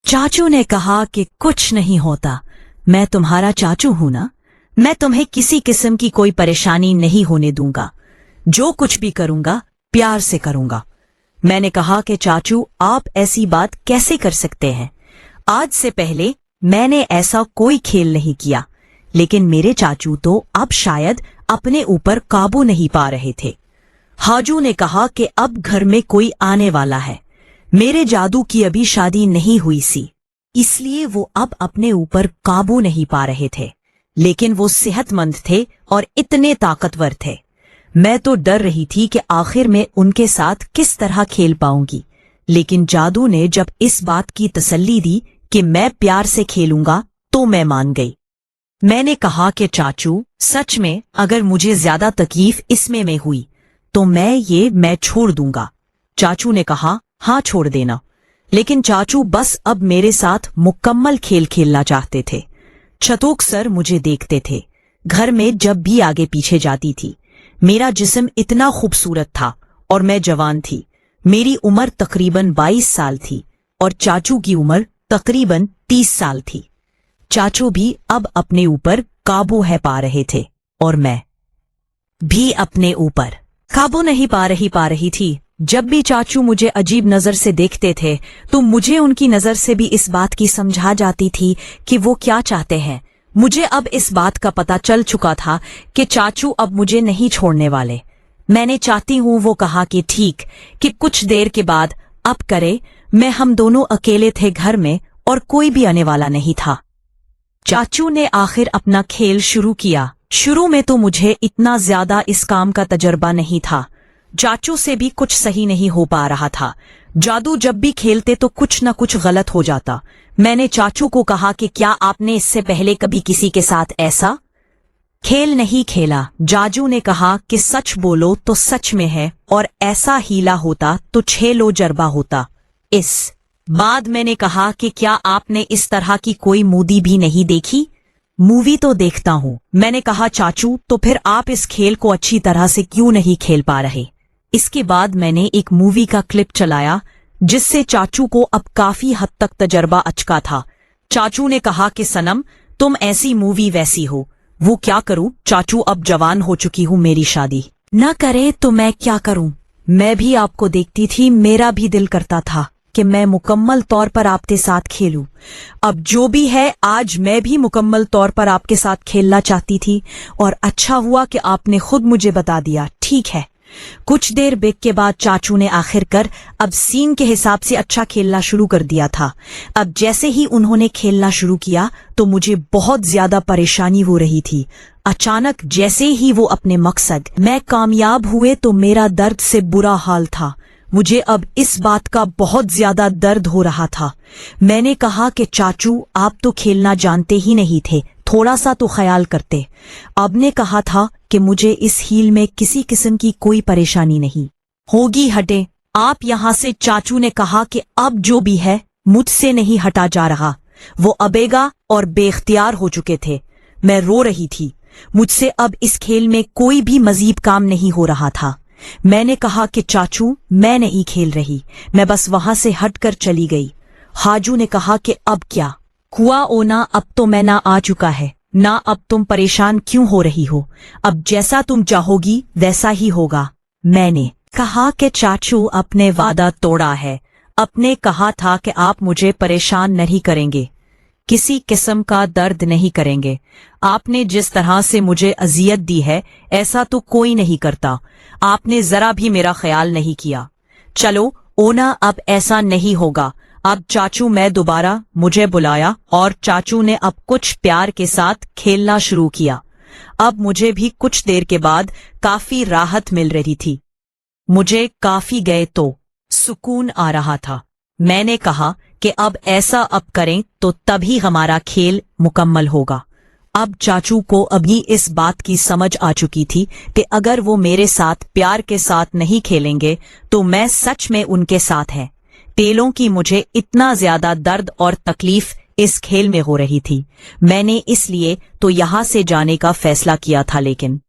चाचू ने कहा कि कुछ नहीं होता, मैं तुम्हारा चाचू हूं ना, मैं तुम्हें किसी किस्म की कोई परेशानी नहीं होने दूंगा, जो कुछ भी करूंगा प्यार से करूंगा। मैंने कहा कि चाचू आप ऐसी बात कैसे कर सकते हैं, आज से पहले मैंने ऐसा कोई खेल नहीं किया। लेकिन मेरे चाचू तो अब शायद अपने ऊपर काबू नहीं पा रहे थे। हाजू ने कहा कि अब घर में कोई आने वाला है, मेरे जादू की अभी शादी नहीं हुई सी, इसलिए वो अब अपने ऊपर काबू नहीं पा रहे थे। लेकिन वो सेहतमंद थे और इतने ताकतवर थे। मैं तो डर रही थी कि आखिर में उनके साथ किस तरह खेल पाऊंगी। लेकिन जादू ने जब इस बात की तसल्ली दी कि मैं प्यार से खेलूंगा तो मैं मान गई। मैंने कहा कि चाचू सच में अगर मुझे ज्यादा तकलीफ इसमें में हुई तो मैं छोड़ दूंगा। चाचू ने कहा हाँ छोड़ देना। लेकिन चाचू बस अब मेरे साथ मुकम्मल खेल खेलना चाहते थे। छतोक सर मुझे देखते थे, घर में जब भी आगे पीछे जाती थी। मेरा जिस्म इतना खूबसूरत था और मैं जवान थी। मेरी उम्र तकरीबन 22 साल थी और चाचू की उम्र तकरीबन 30 साल थी। चाचू भी अब अपने ऊपर काबू है पा रहे थे और मैं भी अपने ऊपर काबू नहीं पा रही थी। जब भी चाचू मुझे अजीब नजर से देखते थे तो मुझे उनकी नजर से भी इस बात की समझा जाती थी कि वो क्या चाहते हैं। मुझे अब इस बात का पता चल चुका था कि चाचू अब मुझे नहीं छोड़ने वाले। मैंने चाहती हूँ वो कहा कि ठीक, कि कुछ देर के बाद अब करे। हम दोनों अकेले थे घर में और कोई भी आने वाला नहीं था। चाचू ने आखिर अपना खेल शुरू किया। शुरू में तो मुझे इतना ज्यादा इस काम का तजर्बा नहीं था। चाचू से भी कुछ सही नहीं हो पा रहा था। जादू जब भी खेलते तो कुछ न कुछ गलत हो जाता। मैंने चाचू को कहा कि क्या आपने इससे पहले कभी किसी के साथ ऐसा खेल नहीं खेला? जादू ने कहा कि सच बोलो तो सच में है, और ऐसा हीला होता तो 6 लो जरबा होता। इस बाद मैंने कहा कि क्या आपने इस तरह की कोई मूवी भी नहीं देखी? मूवी तो देखता हूँ। मैंने कहा चाचू तो फिर आप इस खेल को अच्छी तरह से क्यों नहीं खेल पा रहे? इसके बाद मैंने एक मूवी का क्लिप चलाया जिससे चाचू को अब काफी हद तक तजर्बा अचका था। चाचू ने कहा कि सनम तुम ऐसी मूवी वैसी हो। वो क्या करूं चाचू, अब जवान हो चुकी हूं, मेरी शादी न करे तो मैं क्या करूं? मैं भी आपको देखती थी, मेरा भी दिल करता था कि मैं मुकम्मल तौर पर आपके साथ खेलूं। अब जो भी है, आज मैं भी मुकम्मल तौर पर आपके साथ खेलना चाहती थी और अच्छा हुआ कि आपने खुद मुझे बता दिया। ठीक है। कुछ देर ब्रेक के बाद चाचू ने आखिरकार अब सीन के हिसाब से अच्छा खेलना शुरू कर दिया था। अब जैसे ही उन्होंने खेलना शुरू किया तो मुझे बहुत ज्यादा परेशानी हो रही थी। अचानक जैसे ही वो अपने मकसद में कामयाब हुए तो मेरा दर्द से बुरा हाल था। मुझे अब इस बात का बहुत ज्यादा दर्द हो रहा था। मैंने कहा कि चाचू आप तो खेलना जानते ही नहीं थे, थोड़ा सा तो ख्याल करते। अब ने कहा था कि मुझे इस हील में किसी किस्म की कोई परेशानी नहीं होगी, हटे आप यहाँ से। चाचू ने कहा कि अब जो भी है मुझसे नहीं हटा जा रहा। वो अबेगा और बेख्तियार हो चुके थे। मैं रो रही थी। मुझसे अब इस खेल में कोई भी मजीद काम नहीं हो रहा था। मैंने कहा कि चाचू मैं नहीं खेल रही, मैं बस वहां से हटकर चली गई। हाजू ने कहा कि अब क्या हुआ ओना, अब तो मैं ना आ चुका है ना, अब तुम परेशान क्यों हो रही हो? अब जैसा तुम चाहोगी वैसा ही होगा। मैंने कहा कि चाचू अपने वादा तोड़ा है, आपने कहा था कि आप मुझे परेशान नहीं करेंगे, किसी किस्म का दर्द नहीं करेंगे। आपने जिस तरह से मुझे अजियत दी है ऐसा तो कोई नहीं करता। आपने जरा भी मेरा ख्याल नहीं किया। चलो ओना अब ऐसा नहीं होगा। अब चाचू मैं दोबारा मुझे बुलाया और चाचू ने अब कुछ प्यार के साथ खेलना शुरू किया। अब मुझे भी कुछ देर के बाद काफी राहत मिल रही थी। मुझे काफी गए तो सुकून आ रहा था। मैंने कहा कि अब ऐसा अब करें तो तभी हमारा खेल मुकम्मल होगा। अब चाचू को अभी इस बात की समझ आ चुकी थी कि अगर वो मेरे साथ प्यार के साथ नहीं खेलेंगे तो मैं सच में उनके साथ है। तेलों की मुझे इतना ज्यादा दर्द और तकलीफ इस खेल में हो रही थी। मैंने इसलिए तो यहां से जाने का फैसला किया था, लेकिन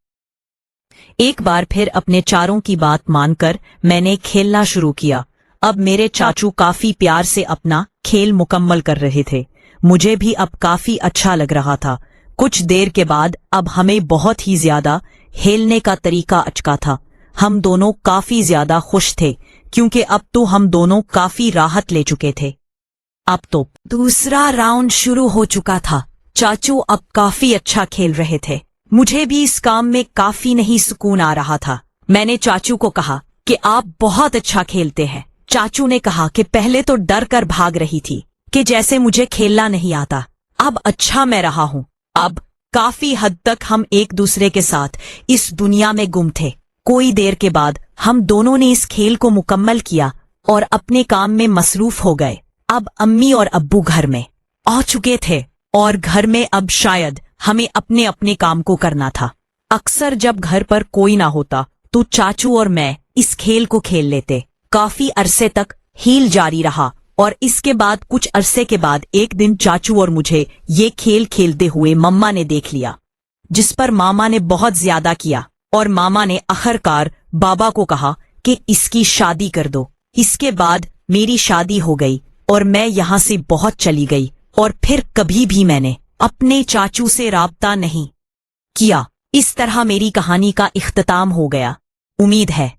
एक बार फिर अपने चारों की बात मानकर मैंने खेलना शुरू किया। اب میرے चाचू काफी प्यार से अपना खेल मुकम्मल कर रहे थे। मुझे भी अब काफी अच्छा लग रहा था। कुछ देर के बाद अब हमें बहुत ही ज्यादा खेलने का तरीका अचका था। हम दोनों काफी ज्यादा खुश थे क्योंकि अब तो हम दोनों काफी राहत ले चुके थे। अब तो दूसरा राउंड शुरू हो चुका था। चाचू अब काफी अच्छा खेल रहे थे। मुझे भी इस काम में काफी नहीं सुकून आ रहा था। मैंने चाचू को कहा कि आप बहुत अच्छा खेलते हैं। चाचू ने कहा कि पहले तो डर कर भाग रही थी कि जैसे मुझे खेलना नहीं आता, अब अच्छा मैं रहा हूँ। अब काफी हद तक हम एक दूसरे के साथ इस दुनिया में गुम थे। कोई देर के बाद हम दोनों ने इस खेल को मुकम्मल किया और अपने काम में मसरूफ हो गए। अब अम्मी और अब्बू घर में आ चुके थे और घर में अब शायद हमें अपने अपने काम को करना था। अक्सर जब घर पर कोई ना होता तो चाचू और मैं इस खेल को खेल लेते। काफी अरसे तक खेल जारी रहा और इसके बाद कुछ अरसे के बाद एक दिन चाचू और मुझे ये खेल खेलते हुए मम्मा ने देख लिया, जिस पर मामा ने बहुत ज्यादा किया और मामा ने आखिरकार बाबा को कहा कि इसकी शादी कर दो। इसके बाद मेरी शादी हो गई और मैं यहाँ से बहुत चली गई और फिर कभी भी मैंने अपने चाचू से राब्ता नहीं किया। इस तरह मेरी कहानी का इख्तिताम हो गया। उम्मीद है